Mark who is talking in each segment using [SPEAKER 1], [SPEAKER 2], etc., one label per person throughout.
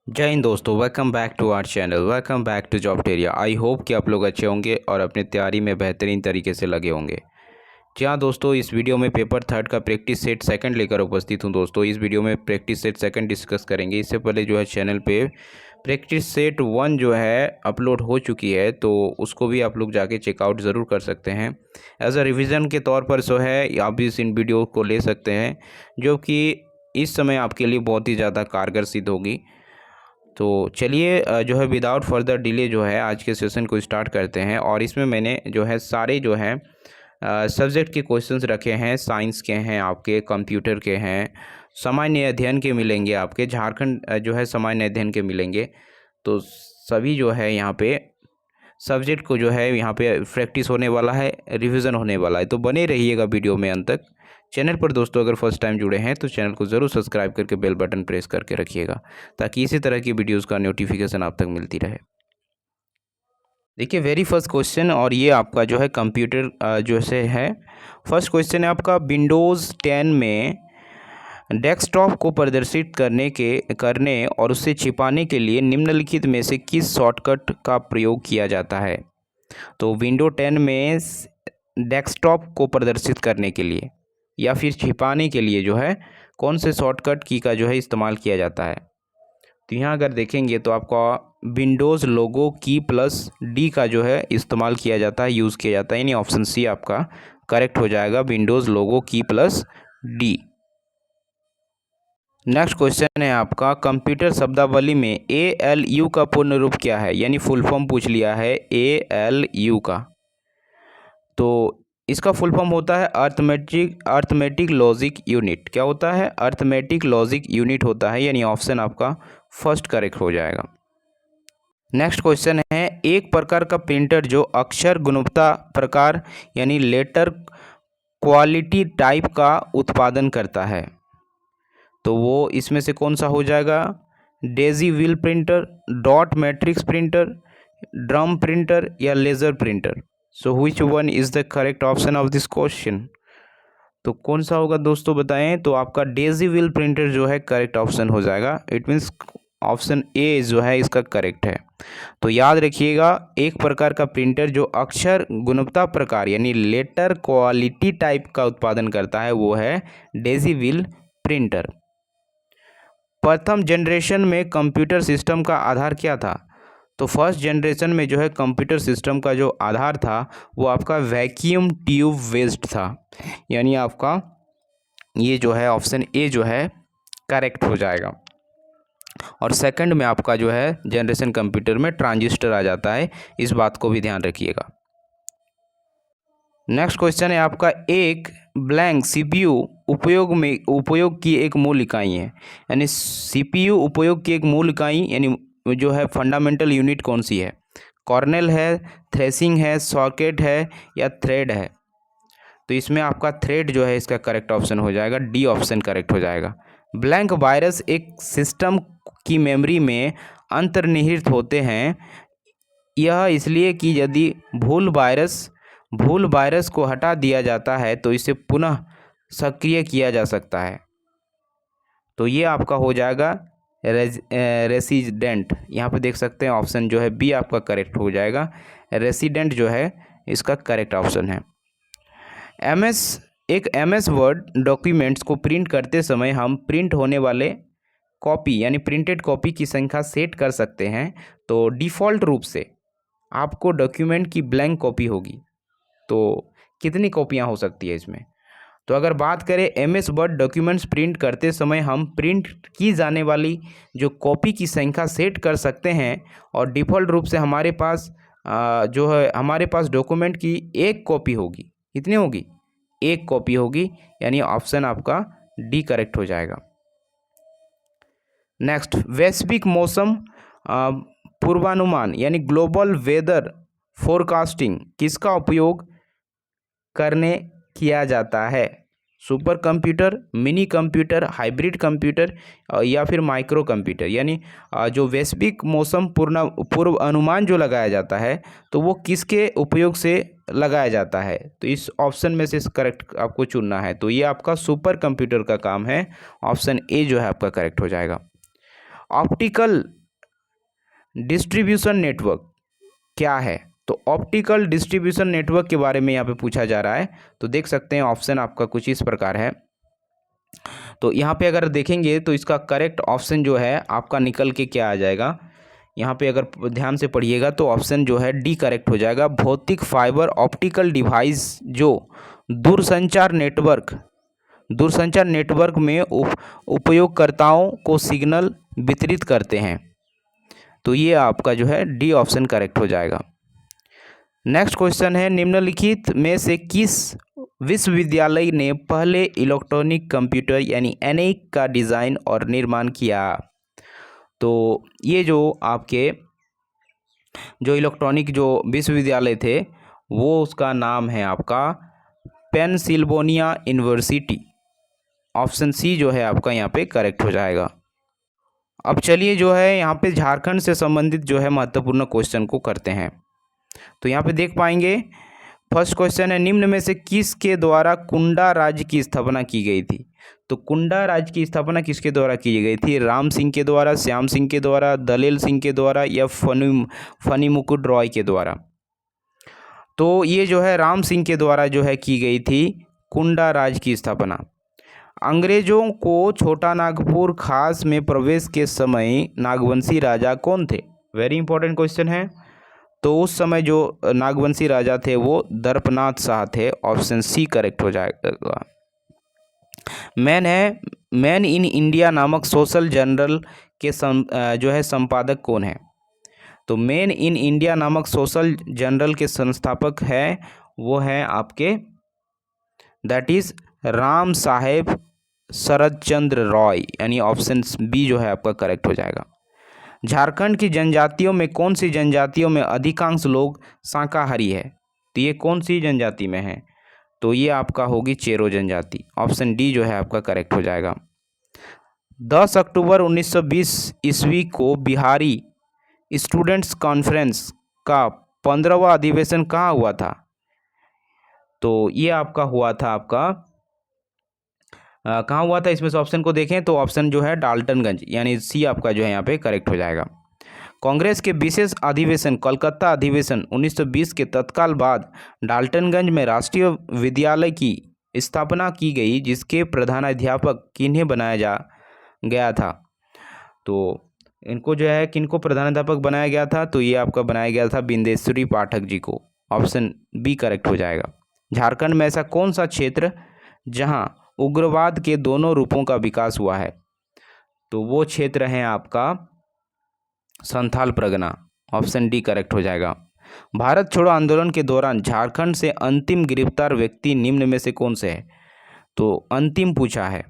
[SPEAKER 1] जय हिंद दोस्तों, welcome back to our channel. Welcome back to Jobteria. I hope कि आप लोग अच्छे होंगे और अपने तैयारी में बेहतरीन तरीके से लगे होंगे। जी हाँ दोस्तों, इस वीडियो में पेपर थर्ड का प्रैक्टिस सेट सेकंड लेकर उपस्थित हूँ। दोस्तों इस वीडियो में प्रैक्टिस सेट सेकंड डिस्कस करेंगे। इससे पहले जो है चैनल पे प्रैक्टिस सेट वन जो है अपलोड हो चुकी है, तो उसको भी आप लोग जाके चेकआउट ज़रूर कर सकते हैं। एज अ रिविज़न के तौर पर सो है आप भी इन वीडियो को ले सकते हैं, जो कि इस समय आपके लिए बहुत ही ज़्यादा कारगर सिद्ध होगी। तो चलिए जो है विदाउट फर्दर डिले जो है आज के सेशन को स्टार्ट करते हैं। और इसमें मैंने जो है सारे जो है सब्जेक्ट के क्वेश्चंस रखे हैं। साइंस के हैं, आपके कंप्यूटर के हैं, सामान्य अध्ययन के मिलेंगे, आपके झारखंड जो है सामान्य अध्ययन के मिलेंगे। तो सभी जो है यहाँ पे सब्जेक्ट को जो है यहाँ पे प्रैक्टिस होने वाला है, रिवीजन होने वाला है। तो बने रहिएगा वीडियो में अंत तक। चैनल पर दोस्तों अगर फर्स्ट टाइम जुड़े हैं तो चैनल को ज़रूर सब्सक्राइब करके बेल बटन प्रेस करके रखिएगा, ताकि इसी तरह की वीडियोस का नोटिफिकेशन आप तक मिलती रहे। देखिए वेरी फर्स्ट क्वेश्चन, और ये आपका जो है कंप्यूटर जो से है। फर्स्ट क्वेश्चन है आपका, विंडोज़ 10 में डेस्कटॉप को प्रदर्शित करने और उसे छिपाने के लिए निम्नलिखित में से किस शॉर्टकट का प्रयोग किया जाता है। तो विंडो 10 में डेस्कटॉप को प्रदर्शित करने के लिए या फिर छिपाने के लिए जो है कौन से शॉर्टकट की का जो है इस्तेमाल किया जाता है। तो यहाँ अगर देखेंगे तो आपका विंडोज़ लोगो की प्लस डी का जो है इस्तेमाल किया जाता है, यूज़ किया जाता है, यानी ऑप्शन सी आपका करेक्ट हो जाएगा, विंडोज़ लोगो की प्लस डी। नेक्स्ट क्वेश्चन है आपका, कंप्यूटर शब्दावली में ALU का पूर्ण रूप क्या है, यानी फुल फॉर्म पूछ लिया है ALU का। तो इसका फुल फॉर्म होता है अर्थमेटिक लॉजिक यूनिट। क्या होता है? अर्थमेटिक लॉजिक यूनिट होता है, यानी ऑप्शन आपका फर्स्ट करेक्ट हो जाएगा। नेक्स्ट क्वेश्चन है, एक प्रकार का प्रिंटर जो अक्षर गुणवत्ता प्रकार यानी लेटर क्वालिटी टाइप का उत्पादन करता है, तो वो इसमें से कौन सा हो जाएगा? Daisy wheel printer, dot matrix printer, drum printer या laser printer. So which one is the correct option of this question? तो कौन सा होगा दोस्तों बताएं। तो आपका डेजी व्हील प्रिंटर जो है करेक्ट ऑप्शन हो जाएगा। इट मीन्स ऑप्शन ए जो है इसका करेक्ट है। तो याद रखिएगा, एक प्रकार का प्रिंटर जो अक्षर गुणवत्ता प्रकार यानी लेटर क्वालिटी टाइप का उत्पादन करता है वो है डेजी व्हील प्रिंटर। प्रथम जनरेशन में कंप्यूटर सिस्टम का आधार क्या था? तो फर्स्ट जनरेशन में जो है कंप्यूटर सिस्टम का जो आधार था वो आपका वैक्यूम ट्यूब बेस्ड था, यानी आपका ये जो है ऑप्शन ए जो है करेक्ट हो जाएगा। और सेकंड में आपका जो है जनरेशन कंप्यूटर में ट्रांजिस्टर आ जाता है, इस बात को भी ध्यान रखिएगा। नेक्स्ट क्वेश्चन है आपका, एक ब्लैंक CPU उपयोग की एक मूल इकाई है, यानी CPU उपयोग की एक मूल इकाई यानी जो है फंडामेंटल यूनिट कौन सी है? कॉर्नेल है, थ्रेसिंग है, सॉकेट है या थ्रेड है? तो इसमें आपका थ्रेड जो है इसका करेक्ट ऑप्शन हो जाएगा, डी ऑप्शन करेक्ट हो जाएगा। ब्लैंक वायरस एक सिस्टम की मेमोरी में अंतर्निहित होते हैं, यह इसलिए कि यदि भूल वायरस को हटा दिया जाता है तो इसे पुनः सक्रिय किया जा सकता है। तो ये आपका हो जाएगा रेसिडेंट। यहाँ पे देख सकते हैं ऑप्शन जो है बी आपका करेक्ट हो जाएगा, रेसिडेंट जो है इसका करेक्ट ऑप्शन है। एक MS वर्ड डॉक्यूमेंट्स को प्रिंट करते समय हम प्रिंट होने वाले कॉपी यानी प्रिंटेड कॉपी की संख्या सेट कर सकते हैं। तो डिफ़ॉल्ट रूप से आपको डॉक्यूमेंट की ब्लैंक कॉपी होगी, तो कितनी कॉपियां हो सकती है इसमें? तो अगर बात करें MS वर्ड डॉक्यूमेंट्स प्रिंट करते समय हम प्रिंट की जाने वाली जो कॉपी की संख्या सेट कर सकते हैं, और डिफ़ॉल्ट रूप से हमारे पास जो है हमारे पास डॉक्यूमेंट की एक कॉपी होगी। कितनी होगी? एक कॉपी होगी, यानी ऑप्शन आपका डी करेक्ट हो जाएगा। नेक्स्ट, वैश्विक मौसम पूर्वानुमान यानी ग्लोबल वेदर फोरकास्टिंग किसका उपयोग करने किया जाता है? Super computer, mini computer, hybrid computer या फिर माइक्रो कंप्यूटर। यानी जो वैश्विक मौसम पूर्व अनुमान जो लगाया जाता है तो वो किसके उपयोग से लगाया जाता है? तो इस ऑप्शन में से करेक्ट आपको चुनना है। तो ये आपका सुपर कंप्यूटर का काम है, ऑप्शन ए जो है आपका करेक्ट हो जाएगा। ऑप्टिकल डिस्ट्रीब्यूशन नेटवर्क क्या है? तो ऑप्टिकल डिस्ट्रीब्यूशन नेटवर्क के बारे में यहाँ पे पूछा जा रहा है। तो देख सकते हैं ऑप्शन आपका कुछ इस प्रकार है। तो यहाँ पे अगर देखेंगे तो इसका करेक्ट ऑप्शन जो है आपका निकल के क्या आ जाएगा, यहाँ पे अगर ध्यान से पढ़िएगा तो ऑप्शन जो है डी करेक्ट हो जाएगा। भौतिक फाइबर ऑप्टिकल डिवाइस जो दूरसंचार नेटवर्क में उपयोगकर्ताओं को सिग्नल वितरित करते हैं। तो ये आपका जो है डी ऑप्शन करेक्ट हो जाएगा। नेक्स्ट क्वेश्चन है, निम्नलिखित में से किस विश्वविद्यालय ने पहले इलेक्ट्रॉनिक कंप्यूटर यानी एनईसी का डिज़ाइन और निर्माण किया? तो ये जो आपके जो इलेक्ट्रॉनिक जो विश्वविद्यालय थे वो उसका नाम है आपका पेंसिल्वेनिया यूनिवर्सिटी। ऑप्शन सी जो है आपका यहाँ पे करेक्ट हो जाएगा। अब चलिए जो है यहाँ पे झारखंड से संबंधित जो है महत्वपूर्ण क्वेश्चन को करते हैं। तो यहाँ पे देख पाएंगे फर्स्ट क्वेश्चन है, निम्न में से किसके द्वारा कुंडा राज्य की स्थापना की गई थी? तो कुंडा राज्य की स्थापना किसके द्वारा की गई थी? राम सिंह के द्वारा, श्याम सिंह के द्वारा, दलेल सिंह के द्वारा या फनी मुकुट रॉय के द्वारा? तो ये जो है राम सिंह के द्वारा जो है की गई थी कुंडा राज्य की स्थापना। अंग्रेजों को छोटा नागपुर खास में प्रवेश के समय नागवंशी राजा कौन थे? वेरी इंपॉर्टेंट क्वेश्चन है। तो उस समय जो नागवंशी राजा थे वो दर्पनाथ शाह थे। ऑप्शन सी करेक्ट हो जाएगा। मैन इन इंडिया नामक सोशल जर्नल के जो है संपादक कौन है? तो मैन इन इंडिया नामक सोशल जर्नल के संस्थापक है वो हैं आपके दैट इज राम साहेब शरदचंद्र रॉय, यानी ऑप्शन बी जो है आपका करेक्ट हो जाएगा। झारखंड की जनजातियों में कौन सी जनजातियों में अधिकांश लोग शाकाहारी है? तो ये कौन सी जनजाति में है? तो ये आपका होगी चेरो जनजाति। ऑप्शन डी जो है आपका करेक्ट हो जाएगा। 10 अक्टूबर 1920 ईस्वी को बिहारी स्टूडेंट्स कॉन्फ्रेंस का 15वां अधिवेशन कहाँ हुआ था? तो ये आपका हुआ था कहाँ हुआ था? इसमें से ऑप्शन को देखें तो ऑप्शन जो है डाल्टनगंज, यानी सी आपका जो है यहाँ पे करेक्ट हो जाएगा। कांग्रेस के विशेष अधिवेशन कोलकाता अधिवेशन 1920 के तत्काल बाद डाल्टनगंज में राष्ट्रीय विद्यालय की स्थापना की गई, जिसके प्रधानाध्यापक किन्हें बनाया गया था? तो इनको जो है किनको प्रधानाध्यापक बनाया गया था? तो ये आपका बनाया गया था बिंदेश्वरी पाठक जी को। ऑप्शन बी करेक्ट हो जाएगा। झारखंड में ऐसा कौन सा क्षेत्र जहां उग्रवाद के दोनों रूपों का विकास हुआ है? तो वो क्षेत्र है आपका Santhal Pargana. Option D correct हो जाएगा। भारत छोड़ो आंदोलन के दौरान झारखंड से अंतिम गिरफ्तार व्यक्ति निम्न में से कौन से है? तो अंतिम पूछा है,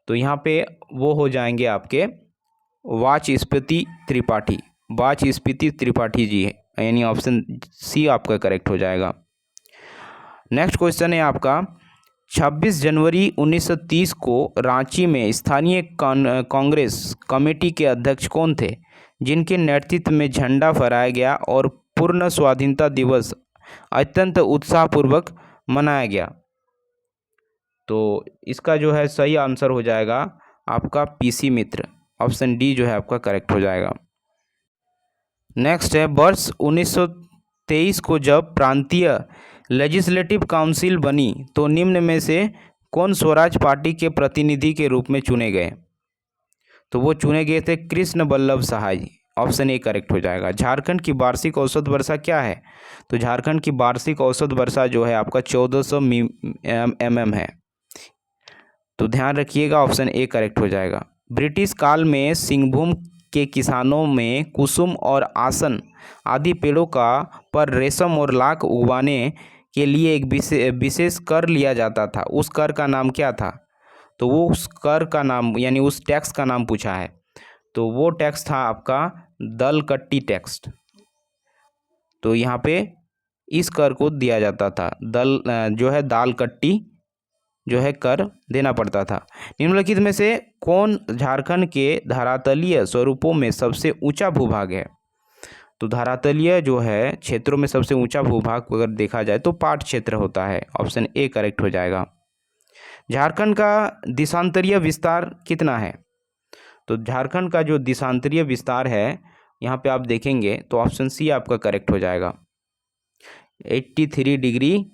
[SPEAKER 1] तो यहाँ पे वो हो जाएंगे आपके वाचस्पति त्रिपाठी जी है, यानी ऑप्शन सी आपका करेक्ट हो जाएगा। नेक्स्ट क्वेश्चन है आपका, 26 जनवरी 1930 को रांची में स्थानीय कांग्रेस कमेटी के अध्यक्ष कौन थे, जिनके नेतृत्व में झंडा फहराया गया और पूर्ण स्वाधीनता दिवस अत्यंत उत्साहपूर्वक मनाया गया? तो इसका जो है सही आंसर हो जाएगा आपका पीसी मित्र। ऑप्शन डी जो है आपका करेक्ट हो जाएगा। नेक्स्ट है, वर्ष 1923 को जब प्रांतीय लेजिस्लेटिव काउंसिल बनी तो निम्न में से कौन स्वराज पार्टी के प्रतिनिधि के रूप में चुने गए? तो वो चुने गए थे कृष्ण वल्लभ सहाय जी। ऑप्शन ए करेक्ट हो जाएगा। झारखंड की वार्षिक औसत वर्षा क्या है? तो झारखंड की वार्षिक औसत वर्षा जो है आपका 1400 mm है। तो ध्यान रखिएगा, ऑप्शन ए करेक्ट हो जाएगा। ब्रिटिश काल में सिंहभूम के किसानों में कुसुम और आसन आदि पेड़ों का पर रेशम और लाख उगवाने के लिए एक विशेष कर लिया जाता था। उस कर का नाम क्या था? तो वो उस कर का नाम यानी उस टैक्स का नाम पूछा है। तो वो टैक्स था आपका दल कट्टी टैक्स। तो यहाँ पे इस कर को दिया जाता था, जो है दाल कट्टी जो है कर देना पड़ता था। निम्नलिखित में से कौन झारखंड के धरातलीय स्वरूपों में सबसे ऊंचा भूभाग है? तो धरातलीय जो है क्षेत्रों में सबसे ऊंचा भूभाग अगर देखा जाए तो पाट क्षेत्र होता है। ऑप्शन ए करेक्ट हो जाएगा। झारखंड का देशांतरीय विस्तार कितना है? तो झारखंड का जो देशांतरीय विस्तार है यहाँ पे आप देखेंगे तो ऑप्शन सी आपका करेक्ट हो जाएगा। 83 डिग्री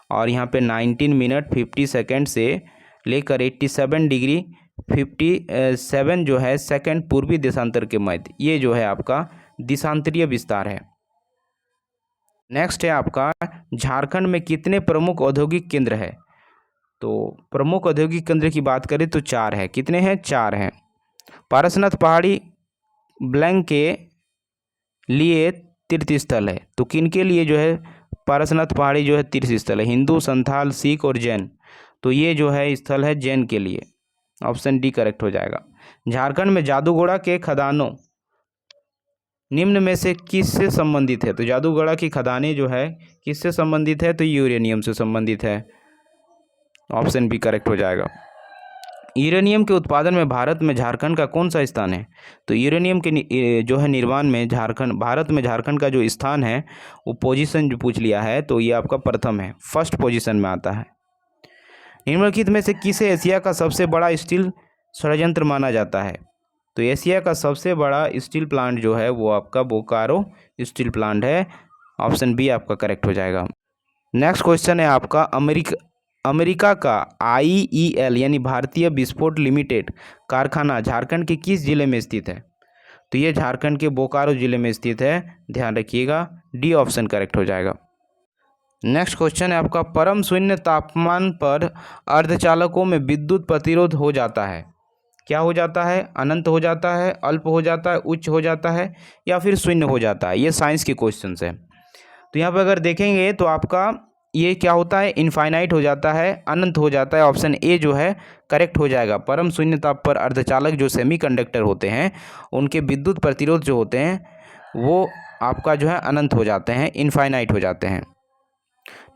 [SPEAKER 1] और यहाँ पे 19 मिनट 50 सेकेंड से लेकर 87 डिग्री 57 जो है सेकेंड पूर्वी देशांतर के मध्य, ये जो है आपका देशांतरीय विस्तार है। नेक्स्ट है आपका झारखंड में कितने प्रमुख औद्योगिक केंद्र है। तो प्रमुख औद्योगिक केंद्र की बात करें तो 4 है। कितने हैं? 4 हैं। पारसनाथ पहाड़ी ब्लैंक के लिए तीर्थ स्थल है, तो किन के लिए जो है पारसनाथ पहाड़ी जो है तीर्थ स्थल है? हिंदू, संथाल, सिख और जैन। तो ये जो है स्थल है जैन के लिए। ऑप्शन डी करेक्ट हो जाएगा। झारखंड में जादूगोड़ा के खदानों निम्न में से किससे संबंधित है? तो जादूगोड़ा की खदानें जो है किससे संबंधित है? तो यूरेनियम से संबंधित है। ऑप्शन बी करेक्ट हो जाएगा। यूरेनियम के उत्पादन में भारत में झारखंड का कौन सा स्थान है? तो यूरेनियम के जो है निर्माण में भारत में झारखंड का जो स्थान है वो पोजीशन जो पूछ लिया है तो ये आपका प्रथम है, फर्स्ट पोजीशन में आता है। निम्नलिखित में से किसे एशिया का सबसे बड़ा स्टील षड्यंत्र माना जाता है? तो एशिया का सबसे बड़ा स्टील प्लांट जो है वो आपका बोकारो स्टील प्लांट है। ऑप्शन बी आपका करेक्ट हो जाएगा। नेक्स्ट क्वेश्चन है आपका अमेरिका का IEL यानी भारतीय विस्फोट लिमिटेड कारखाना झारखंड के किस जिले में स्थित है? तो ये झारखंड के बोकारो जिले में स्थित है, ध्यान रखिएगा। डी ऑप्शन करेक्ट हो जाएगा। नेक्स्ट क्वेश्चन है आपका परम शून्य तापमान पर अर्धचालकों में विद्युत प्रतिरोध हो जाता है। क्या हो जाता है? अनंत हो जाता है, अल्प हो जाता है, उच्च हो जाता है या फिर शून्य हो जाता है। ये साइंस के क्वेश्चन है। तो यहाँ पर अगर देखेंगे तो आपका ये क्या होता है? इनफाइनाइट हो जाता है, अनंत हो जाता है। ऑप्शन ए जो है करेक्ट हो जाएगा। परम शून्य ताप पर अर्धचालक जो सेमीकंडक्टर होते हैं उनके विद्युत प्रतिरोध जो होते हैं वो आपका जो है अनंत हो जाते हैं, इनफाइनाइट हो जाते हैं।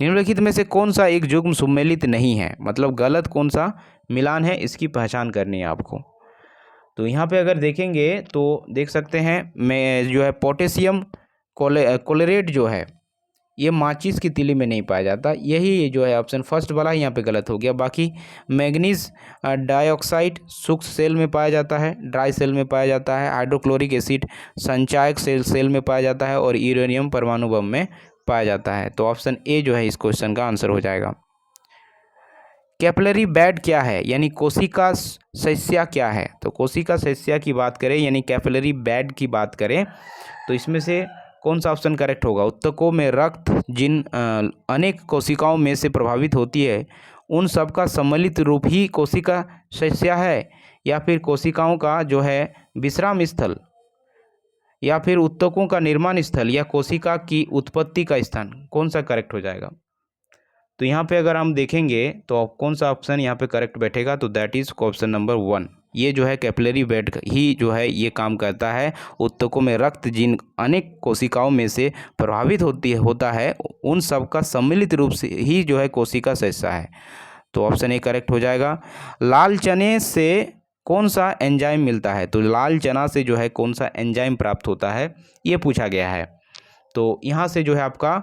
[SPEAKER 1] निम्नलिखित में से कौन सा एक युग्म सुमेलित नहीं है? मतलब गलत कौन सा मिलान है, इसकी पहचान करनी है आपको। तो यहाँ पे अगर देखेंगे तो देख सकते हैं मैं जो है पोटेशियम क्लोरेट जो है ये माचिस की तिली में नहीं पाया जाता। यही जो है ऑप्शन फर्स्ट वाला यहाँ पे गलत हो गया। बाकी मैग्नीज डाइऑक्साइड शुष्क सेल में पाया जाता है, ड्राई सेल में पाया जाता है। हाइड्रोक्लोरिक एसिड संचायक सेल में पाया जाता है और यूरेनियम परमाणु बम में पाया जाता है। तो ऑप्शन ए जो है इस क्वेश्चन का आंसर हो जाएगा। कैपिलरी बेड क्या है यानी कोशिका शैया क्या है? तो कोशिका शैया की बात करें यानी कैपिलरी बेड की बात करें तो इसमें से कौन सा ऑप्शन करेक्ट होगा? ऊतकों में रक्त जिन अनेक कोशिकाओं में से प्रभावित होती है उन सब का सम्मिलित रूप ही कोशिका शैया है, या फिर कोशिकाओं का जो है विश्राम स्थल, या फिर ऊतकों का निर्माण स्थल, या कोशिका की उत्पत्ति का स्थान? कौन सा करेक्ट हो जाएगा? तो यहाँ पे अगर हम देखेंगे तो कौन सा ऑप्शन यहाँ पे करेक्ट बैठेगा? तो दैट इज ऑप्शन नंबर 1। ये जो है कैपिलरी बेड ही जो है ये काम करता है। ऊतकों में रक्त जिन अनेक कोशिकाओं में से प्रभावित होता है उन सब का सम्मिलित रूप से ही जो है कोशिका शैया है। तो ऑप्शन ए करेक्ट हो जाएगा। लाल चने से कौन सा एंजाइम मिलता है? तो लाल चना से जो है कौन सा एंजाइम प्राप्त होता है ये पूछा गया है। तो यहाँ से जो है आपका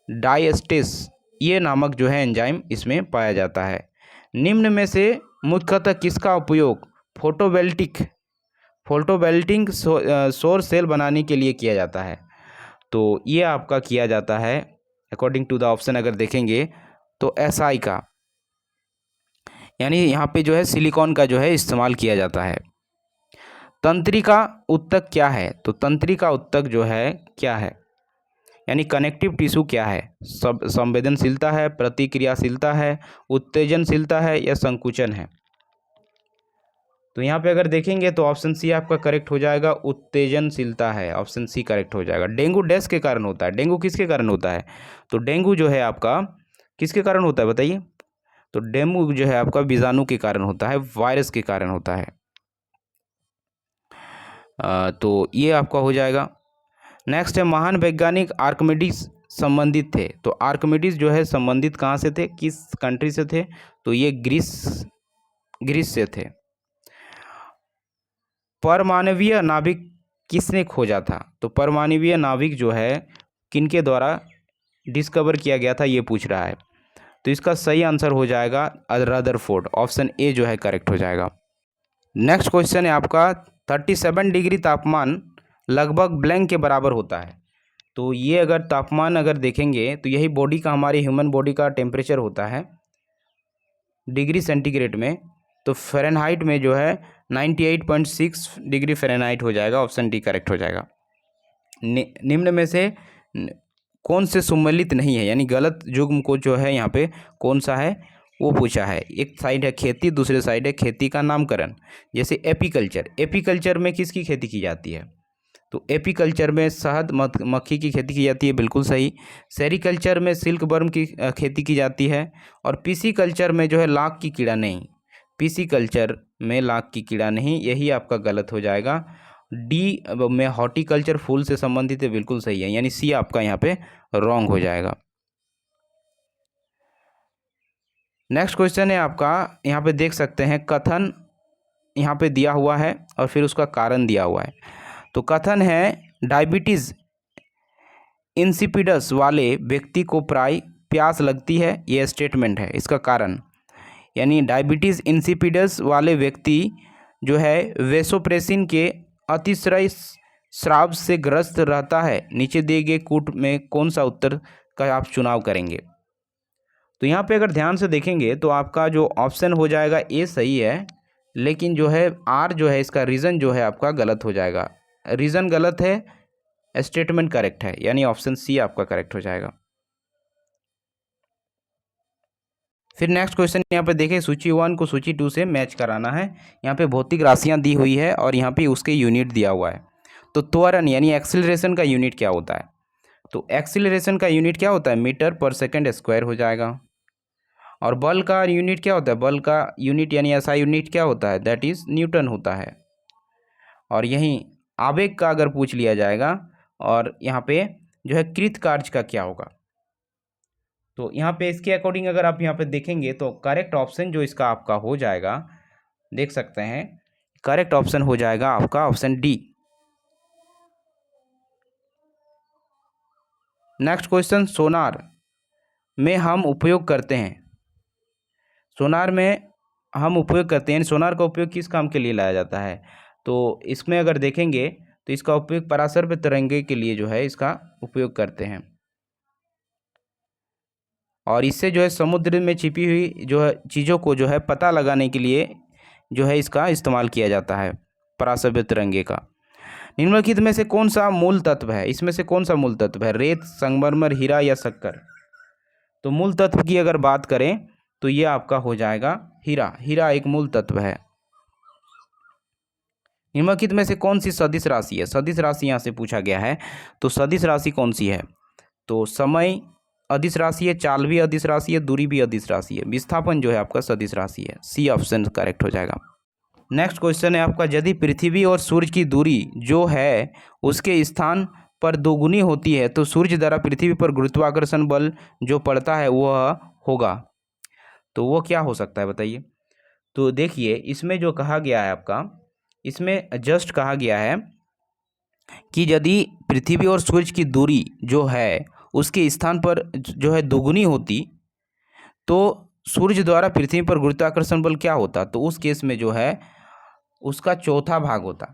[SPEAKER 1] डायस्टेस ये नामक जो है एंजाइम इसमें पाया जाता है। निम्न में से मुख्यतः किसका उपयोग फोटोवोल्टिक सौर सेल बनाने के लिए किया जाता है? तो ये आपका किया जाता है अकॉर्डिंग टू द ऑप्शन अगर देखेंगे तो SI का, यानी यहाँ पे जो है सिलिकॉन का जो है इस्तेमाल किया जाता है। तंत्रिका ऊतक क्या है? तो तंत्रिका ऊतक जो है क्या है यानी कनेक्टिव टिश्यू क्या है? संवेदनशीलता है, प्रतिक्रियाशीलता है, उत्तेजनशीलता है या संकुचन है? तो यहाँ पे अगर देखेंगे तो ऑप्शन सी आपका करेक्ट हो जाएगा, उत्तेजनशीलता है। ऑप्शन सी करेक्ट हो जाएगा। डेंगू डैश के कारण होता है। डेंगू किसके कारण होता है? तो डेंगू जो है आपका किसके कारण होता है बताइए? तो डेंगू जो है आपका बीजाणु के कारण होता है, वायरस के कारण होता है। तो ये आपका हो जाएगा। नेक्स्ट है महान वैज्ञानिक आर्किमिडीज संबंधित थे। तो आर्किमिडीज जो है संबंधित कहाँ से थे, किस कंट्री से थे? तो ये ग्रीस से थे। परमाणवीय नाभिक किसने खोजा था? तो परमाणवीय नाभिक जो है किनके द्वारा डिस्कवर किया गया था ये पूछ रहा है। तो इसका सही आंसर हो जाएगा रदरफोर्ड। ऑप्शन ए जो है करेक्ट हो जाएगा। नेक्स्ट क्वेश्चन है आपका 37 डिग्री तापमान लगभग ब्लैंक के बराबर होता है। तो ये अगर तापमान अगर देखेंगे तो यही बॉडी का, हमारे ह्यूमन बॉडी का टेम्परेचर होता है डिग्री सेंटीग्रेड में। तो फ़ारेनहाइट में जो है 98.6 डिग्री फ़ारेनहाइट हो जाएगा। ऑप्शन डी करेक्ट हो जाएगा। निम्न में से कौन से सम्मिलित नहीं है, यानी गलत युग्म को जो है यहाँ पे कौन सा है वो पूछा है। एक साइड है खेती, दूसरे साइड है खेती का नामकरण। जैसे एपीकल्चर, एपीकल्चर में किसकी खेती की जाती है? तो एपीकल्चर में शहद मक्खी की खेती की जाती है, बिल्कुल सही। सेरीकल्चर में सिल्क वर्म की खेती की जाती है। और पीसी कल्चर में जो है लाख की कीड़ा नहीं, पीसी कल्चर में लाख की कीड़ा नहीं, यही आपका गलत हो जाएगा। डी में हॉर्टिकल्चर फूल से संबंधित है, बिल्कुल सही है, यानी सी आपका यहाँ पे रॉन्ग हो जाएगा। नेक्स्ट क्वेश्चन है आपका, यहाँ पे देख सकते हैं कथन यहाँ पे दिया हुआ है और फिर उसका कारण दिया हुआ है। तो कथन है डायबिटीज़ इंसिपिडस वाले व्यक्ति को प्राय प्यास लगती है, ये स्टेटमेंट है। इसका कारण, यानी डायबिटीज़ इंसिपिडस वाले व्यक्ति जो है वेसोप्रेसिन के अतिशय स्राव से ग्रस्त रहता है। नीचे दिए गए कूट में कौन सा उत्तर का आप चुनाव करेंगे? तो यहाँ पे अगर ध्यान से देखेंगे तो आपका जो ऑप्शन हो जाएगा ए सही है, लेकिन जो है आर जो है इसका रीज़न जो है आपका गलत हो जाएगा। रीज़न गलत है, स्टेटमेंट करेक्ट है, यानी ऑप्शन सी आपका करेक्ट हो जाएगा। फिर नेक्स्ट क्वेश्चन यहाँ पे देखें, सूची 1 को सूची 2 से मैच कराना है। यहाँ पे भौतिक राशियाँ दी हुई है और यहाँ पे उसके यूनिट दिया हुआ है। तो त्वरण यानी एक्सीलरेशन का यूनिट क्या होता है? तो एक्सीलरेशन का यूनिट क्या होता है? मीटर पर सेकंड स्क्वायर हो जाएगा। और बल का यूनिट क्या होता है? बल का यूनिट यानी ऐसा यूनिट क्या होता है? दैट इज़ न्यूटन होता है। और यहीं आवेग का अगर पूछ लिया जाएगा और यहाँ पे जो है कृत कार्य का क्या होगा? तो यहाँ पे इसके अकॉर्डिंग अगर आप यहाँ पे देखेंगे तो करेक्ट ऑप्शन जो इसका आपका हो जाएगा, देख सकते हैं करेक्ट ऑप्शन हो जाएगा आपका ऑप्शन डी। नेक्स्ट क्वेश्चन, सोनार में हम उपयोग करते हैं, सोनार में हम उपयोग करते हैं, सोनार का उपयोग किस काम के लिए लाया जाता है? तो इसमें अगर देखेंगे तो इसका उपयोग परासर्प तरंगे के लिए जो है इसका उपयोग करते हैं। और इससे जो है समुद्र में छिपी हुई जो है चीज़ों को जो है पता लगाने के लिए जो है इसका इस्तेमाल किया जाता है, परासर्प तरंगे का। निम्नलिखित में से कौन सा मूल तत्व है? इसमें से कौन सा मूल तत्व है? रेत, संगमरमर, हीरा या शक्कर? तो मूल तत्व की अगर बात करें तो ये आपका हो जाएगा हीरा। हीरा एक मूल तत्व है। निम्नलिखित में से कौन सी सदिश राशि है? सदिश राशि यहाँ से पूछा गया है, तो सदिश राशि कौन सी है? तो समय अदिश राशि है, चाल भी अदिश राशि है, दूरी भी अदिश राशि है, विस्थापन जो है आपका सदिश राशि है। सी ऑप्शन करेक्ट हो जाएगा। नेक्स्ट क्वेश्चन है आपका, यदि पृथ्वी और सूर्य की दूरी जो है उसके स्थान पर दोगुनी होती है तो सूर्य द्वारा पृथ्वी पर गुरुत्वाकर्षण बल जो पड़ता है वह होगा, तो वो क्या हो सकता है बताइए? तो देखिए इसमें जो कहा गया है आपका, इसमें जस्ट कहा गया है कि यदि पृथ्वी और सूर्य की दूरी जो है उसके स्थान पर जो है दोगुनी होती तो सूर्य द्वारा पृथ्वी पर गुरुत्वाकर्षण बल क्या होता? तो उस केस में जो है उसका चौथा भाग होता।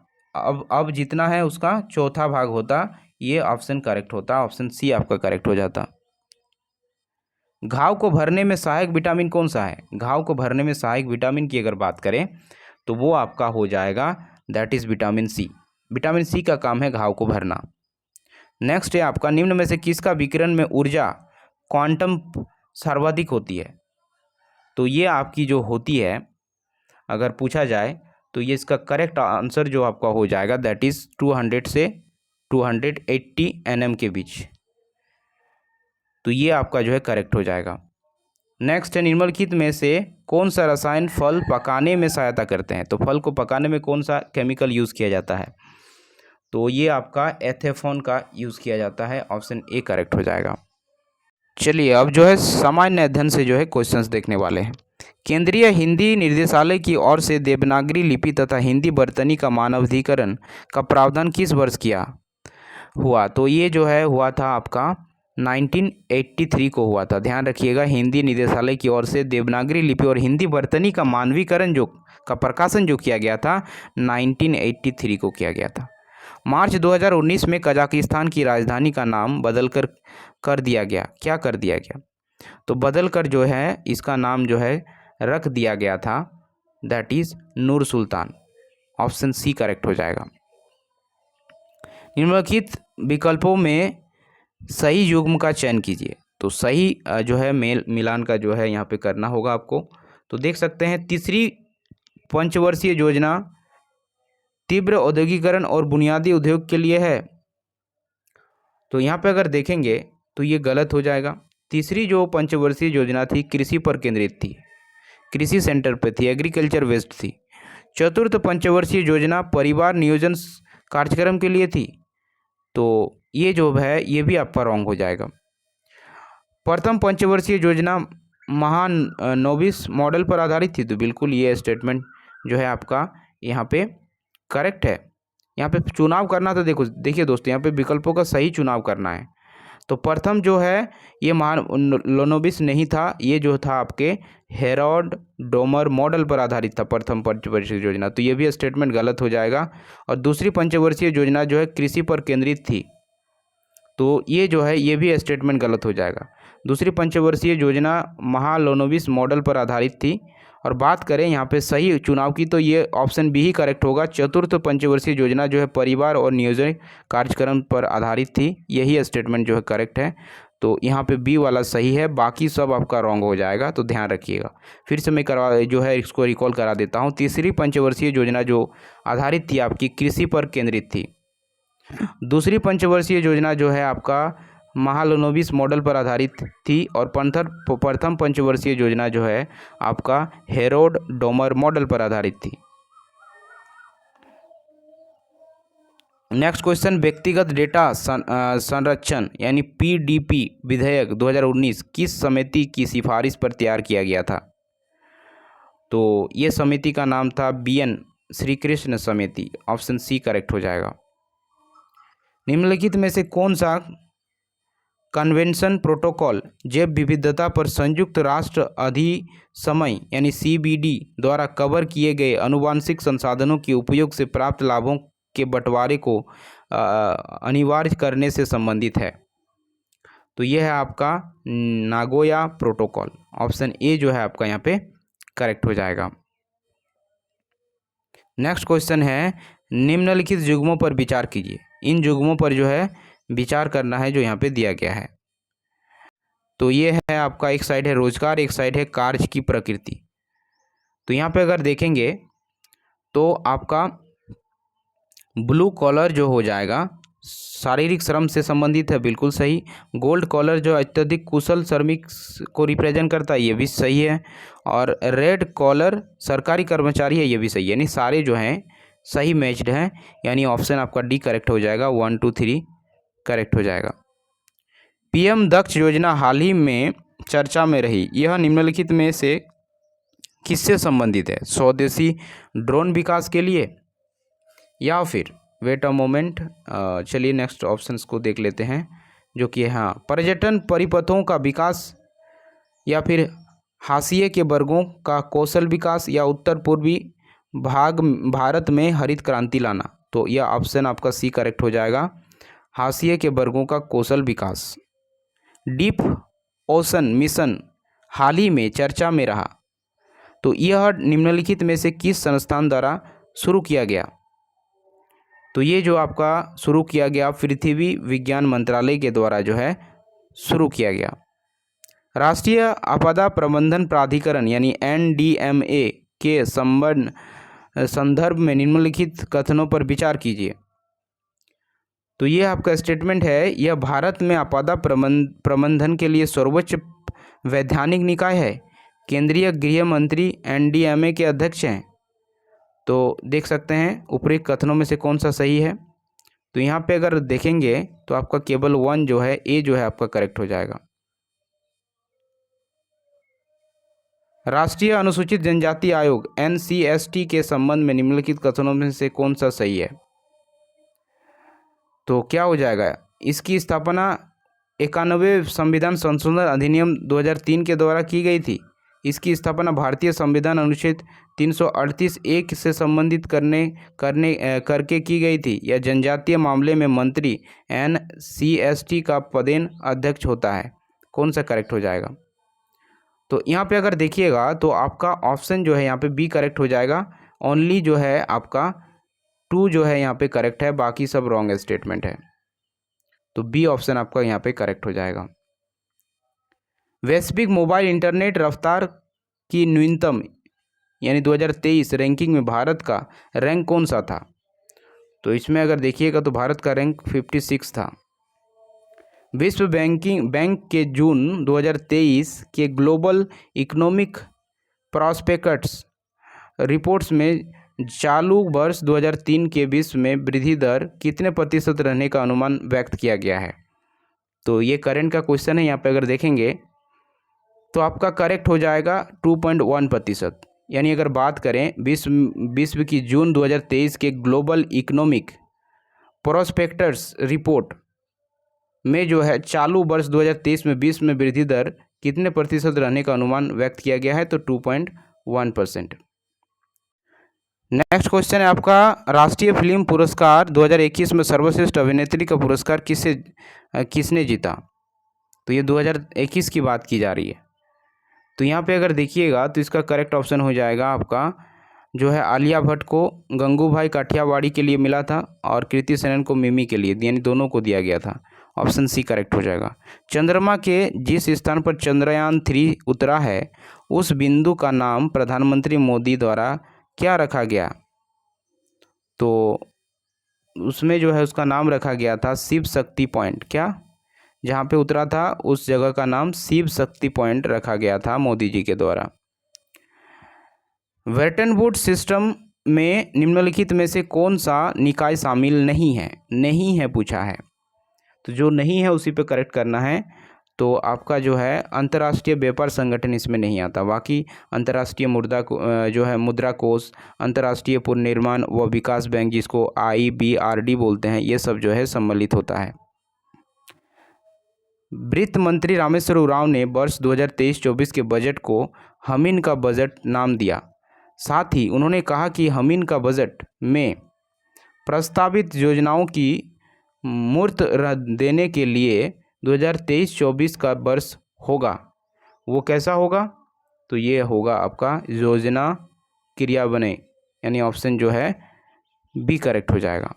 [SPEAKER 1] अब जितना है उसका चौथा भाग होता। ये ऑप्शन करेक्ट होता, ऑप्शन सी आपका करेक्ट हो जाता। घाव को भरने में सहायक विटामिन कौन सा है? घाव को भरने में सहायक विटामिन की अगर बात करें तो वो आपका हो जाएगा that is vitamin C. Vitamin C का काम है घाव को भरना। नेक्स्ट है आपका, निम्न में से किसका विकिरण में ऊर्जा क्वांटम सर्वाधिक होती है? तो ये आपकी जो होती है अगर पूछा जाए तो ये इसका करेक्ट आंसर जो आपका हो जाएगा दैट इज़ 200 से 280 nm के बीच। तो ये आपका जो है करेक्ट हो जाएगा। नेक्स्ट है, निम्नलिखित में से कौन सा रसायन फल पकाने में सहायता करते हैं? तो फल को पकाने में कौन सा केमिकल यूज़ किया जाता है? तो ये आपका एथेफोन का यूज़ किया जाता है। ऑप्शन ए करेक्ट हो जाएगा। चलिए अब जो है सामान्य अध्ययन से जो है क्वेश्चंस देखने वाले हैं। केंद्रीय हिंदी निर्देशालय की ओर से देवनागरी लिपि तथा हिंदी वर्तनी का मानवाधिकरण का प्रावधान किस वर्ष किया हुआ? तो ये जो है हुआ था आपका 1983 को हुआ था। ध्यान रखिएगा, हिंदी निदेशालय की ओर से देवनागरी लिपि और हिंदी वर्तनी का मानवीकरण जो का प्रकाशन जो किया गया था 1983 को किया गया था। मार्च 2019 में कजाकिस्तान की राजधानी का नाम बदल कर दिया गया। क्या कर दिया गया? तो बदल कर जो है इसका नाम जो है रख दिया गया था, that is Nur Sultan. Option C correct हो जाएगा। निम्नलिखित विकल्पों में सही युग्म का चयन कीजिए। तो सही जो है मेल मिलान का जो है यहाँ पे करना होगा आपको। तो देख सकते हैं तीसरी पंचवर्षीय योजना तीव्र औद्योगिकरण और बुनियादी उद्योग के लिए है। तो यहाँ पे अगर देखेंगे तो ये गलत हो जाएगा। तीसरी जो पंचवर्षीय योजना थी कृषि पर केंद्रित थी, कृषि सेंटर पे थी, एग्रीकल्चर बेस्ड थी। चतुर्थ पंचवर्षीय योजना परिवार नियोजन कार्यक्रम के लिए थी। तो ये जो है ये भी आपका रॉन्ग हो जाएगा। प्रथम पंचवर्षीय योजना महानोबिस मॉडल पर आधारित थी। तो बिल्कुल ये स्टेटमेंट जो है आपका यहाँ पे करेक्ट है। यहाँ पे चुनाव करना, तो देखिए दोस्तों, यहाँ पे विकल्पों का सही चुनाव करना है। तो प्रथम जो है ये महानोबिस नहीं था, ये जो था आपके हेरोल्ड डोमर मॉडल पर आधारित था प्रथम पंचवर्षीय योजना। तो ये भी स्टेटमेंट गलत हो जाएगा। और दूसरी पंचवर्षीय योजना जो है कृषि पर केंद्रित थी। तो ये जो है ये भी स्टेटमेंट गलत हो जाएगा। दूसरी पंचवर्षीय योजना महालोनोबिस मॉडल पर आधारित थी। और बात करें यहाँ पे सही चुनाव की, तो ये ऑप्शन बी ही करेक्ट होगा। चतुर्थ पंचवर्षीय योजना जो है परिवार और नियोजन कार्यक्रम पर आधारित थी। यही स्टेटमेंट जो है करेक्ट है। तो यहाँ पे बी वाला सही है, बाकी सब आपका रॉन्ग हो जाएगा। तो ध्यान रखिएगा। फिर से मैं जो है इसको रिकॉल करा देता हूँ। तीसरी पंचवर्षीय योजना जो आधारित थी आपकी कृषि पर केंद्रित थी। दूसरी पंचवर्षीय योजना जो है आपका महालोनोबिस मॉडल पर आधारित थी। और प्रथम पंचवर्षीय योजना जो है आपका हेरोल्ड डोमर मॉडल पर आधारित थी। नेक्स्ट क्वेश्चन, व्यक्तिगत डेटा संरक्षण यानी पीडीपी विधेयक 2019 किस समिति की सिफारिश पर तैयार किया गया था? तो ये समिति का नाम था बीएन श्रीकृष्ण समिति। ऑप्शन सी करेक्ट हो जाएगा। निम्नलिखित में से कौन सा कन्वेंशन प्रोटोकॉल जैव विविधता पर संयुक्त राष्ट्र अधिसमय यानी सीबीडी द्वारा कवर किए गए आनुवंशिक संसाधनों के उपयोग से प्राप्त लाभों के बंटवारे को अनिवार्य करने से संबंधित है? तो यह है आपका नागोया प्रोटोकॉल। ऑप्शन ए जो है आपका यहाँ पे करेक्ट हो जाएगा। नेक्स्ट क्वेश्चन है, निम्नलिखित युग्मों पर विचार कीजिए। इन युग्मों पर जो है विचार करना है जो यहाँ पे दिया गया है। तो ये है आपका, एक साइड है रोजगार, एक साइड है कार्य की प्रकृति। तो यहाँ पे अगर देखेंगे तो आपका ब्लू कॉलर जो हो जाएगा शारीरिक श्रम से संबंधित है, बिल्कुल सही। गोल्ड कॉलर जो अत्यधिक कुशल श्रमिक को रिप्रेजेंट करता है, ये भी सही है। और रेड कॉलर सरकारी कर्मचारी है, ये भी सही है। यानी सारे जो हैं सही मैच्ड हैं। यानी ऑप्शन आपका डी करेक्ट हो जाएगा। 1 2 3 करेक्ट हो जाएगा। पीएम दक्ष योजना हाल ही में चर्चा में रही। यह निम्नलिखित में से किससे संबंधित है? स्वदेशी ड्रोन विकास के लिए, या फिर वेट अ मोमेंट, चलिए नेक्स्ट ऑप्शंस को देख लेते हैं जो कि हाँ पर्यटन परिपथों का विकास, या फिर हाशिए के वर्गों का कौशल विकास, या उत्तर पूर्वी भारत में हरित क्रांति लाना। तो यह ऑप्शन आपका सी करेक्ट हो जाएगा, हाशिए के वर्गों का कौशल विकास। डीप ओशन मिशन हाल ही में चर्चा में रहा। तो यह निम्नलिखित में से किस संस्थान द्वारा शुरू किया गया? तो ये जो आपका शुरू किया गया पृथ्वी विज्ञान मंत्रालय के द्वारा जो है शुरू किया गया। राष्ट्रीय आपदा प्रबंधन प्राधिकरण यानी एनडीएमए के संदर्भ में निम्नलिखित कथनों पर विचार कीजिए। तो ये आपका स्टेटमेंट है, यह भारत में आपदा प्रबंधन के लिए सर्वोच्च वैधानिक निकाय है। केंद्रीय गृह मंत्री एनडीएमए के अध्यक्ष हैं। तो देख सकते हैं उपरोक्त कथनों में से कौन सा सही है। तो यहाँ पे अगर देखेंगे तो आपका केवल 1 जो है ए जो है आपका करेक्ट हो जाएगा। राष्ट्रीय अनुसूचित जनजाति आयोग एनसीएसटी के संबंध में निम्नलिखित कथनों में से कौन सा सही है? तो क्या हो जाएगा? इसकी स्थापना 91 संविधान संशोधन अधिनियम 2003 के द्वारा की गई थी। इसकी स्थापना भारतीय संविधान अनुच्छेद 338(1) से संबंधित करके की गई थी, या जनजातीय मामले में मंत्री NCST का पदेन अध्यक्ष होता है? कौन सा करेक्ट हो जाएगा? तो यहाँ पे अगर देखिएगा तो आपका ऑप्शन जो है यहाँ पे बी करेक्ट हो जाएगा। ओनली जो है आपका 2 जो है यहाँ पे करेक्ट है, बाकी सब रॉन्ग स्टेटमेंट है। तो बी ऑप्शन आपका यहाँ पे करेक्ट हो जाएगा। वैश्विक मोबाइल इंटरनेट रफ्तार की न्यूनतम यानी 2023 रैंकिंग में भारत का रैंक कौन सा था? तो इसमें अगर देखिएगा तो भारत का रैंक 56 था। विश्व बैंक के जून 2023 के ग्लोबल इकोनॉमिक प्रॉस्पेक्ट्स रिपोर्ट्स में चालू वर्ष 2003 के विश्व में वृद्धि दर कितने प्रतिशत रहने का अनुमान व्यक्त किया गया है? तो ये करंट का क्वेश्चन है। यहाँ पे अगर देखेंगे तो आपका करेक्ट हो जाएगा 2.1%। यानी अगर बात करें विश्व की जून 2023 के ग्लोबल इकोनॉमिक प्रॉस्पेक्टस रिपोर्ट में जो है चालू वर्ष 2023 में विश्व में वृद्धि दर कितने प्रतिशत रहने का अनुमान व्यक्त किया गया है? तो 2.1%। नेक्स्ट क्वेश्चन है आपका, राष्ट्रीय फिल्म पुरस्कार 2021 में सर्वश्रेष्ठ अभिनेत्री का पुरस्कार किसने जीता? तो ये 2021 की बात की जा रही है। तो यहाँ पे अगर देखिएगा तो इसका करेक्ट ऑप्शन हो जाएगा आपका जो है आलिया भट्ट को गंगूबाई काठियावाड़ी के लिए मिला था, और कृति सेनन को मिमी के लिए, यानी दोनों को दिया गया था। ऑप्शन सी करेक्ट हो जाएगा। चंद्रमा के जिस स्थान पर चंद्रयान 3 उतरा है उस बिंदु का नाम प्रधानमंत्री मोदी द्वारा क्या रखा गया? तो उसमें जो है उसका नाम रखा गया था शिव शक्ति पॉइंट। क्या? जहाँ पे उतरा था उस जगह का नाम शिव शक्ति पॉइंट रखा गया था मोदी जी के द्वारा। ब्रेटन वुड्स सिस्टम में निम्नलिखित में से कौन सा निकाय शामिल नहीं है? नहीं है पूछा है, तो जो नहीं है उसी पे करेक्ट करना है। तो आपका जो है अंतर्राष्ट्रीय व्यापार संगठन इसमें नहीं आता। बाकी अंतर्राष्ट्रीय मुद्रा कोष, अंतर्राष्ट्रीय पुनर्निर्माण व विकास बैंक जिसको IBRD बोलते हैं, ये सब जो है सम्मिलित होता है। वित्त मंत्री रामेश्वर उरांव ने वर्ष 2023-24 के बजट को हमीन का बजट नाम दिया। साथ ही उन्होंने कहा कि हमीन का बजट में प्रस्तावित योजनाओं की मूर्त देने के लिए 2023-24 का वर्ष होगा। वो कैसा होगा? तो ये होगा आपका योजना क्रियान्वयन, यानी ऑप्शन जो है बी करेक्ट हो जाएगा।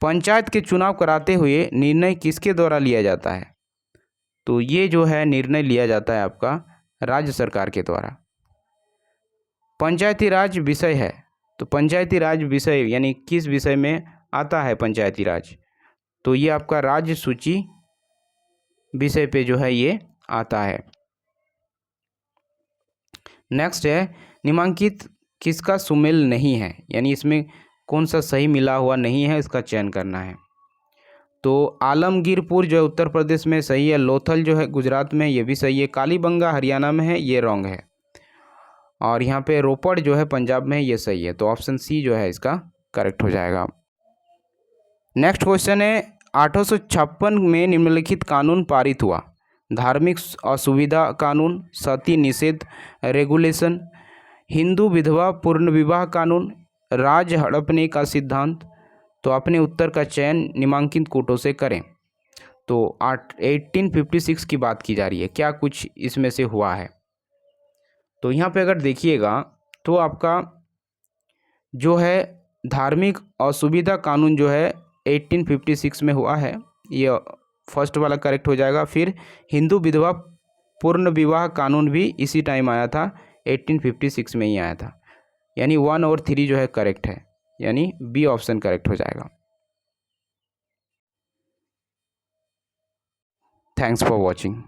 [SPEAKER 1] पंचायत के चुनाव कराते हुए निर्णय किसके द्वारा लिया जाता है? तो ये जो है निर्णय लिया जाता है आपका राज्य सरकार के द्वारा। पंचायती राज विषय है, तो पंचायती राज विषय यानी किस विषय में आता है पंचायती राज? तो ये आपका राज्य सूची विषय पे जो है ये आता है। नेक्स्ट है, निम्नलिखित किसका सुमेल नहीं है? यानी इसमें कौन सा सही मिला हुआ नहीं है, इसका चयन करना है। तो आलमगीरपुर जो है उत्तर प्रदेश में सही है, लोथल जो है गुजरात में, ये भी सही है, कालीबंगा हरियाणा में है, ये रॉन्ग है, और यहाँ पे रोपड़ जो है पंजाब में है, ये सही है। तो ऑप्शन सी जो है इसका करेक्ट हो जाएगा। नेक्स्ट क्वेश्चन है, 1856 में निम्नलिखित कानून पारित हुआ? धार्मिक असुविधा कानून, सती निषेध रेगुलेशन, हिंदू विधवा पुनर्विवाह कानून, राज हड़पने का सिद्धांत। तो अपने उत्तर का चयन निम्नलिखित कोटों से करें। तो 1856 की बात की जा रही है, क्या कुछ इसमें से हुआ है? तो यहाँ पे अगर देखिएगा तो आपका जो है धार्मिक असुविधा कानून जो है 1856 में हुआ है, ये फर्स्ट वाला करेक्ट हो जाएगा। फिर हिंदू विधवा पूर्ण विवाह कानून भी इसी टाइम आया था, 1856 में ही आया था, यानी 1 और 3 जो है करेक्ट है, यानी बी ऑप्शन करेक्ट हो जाएगा। Thanks for watching.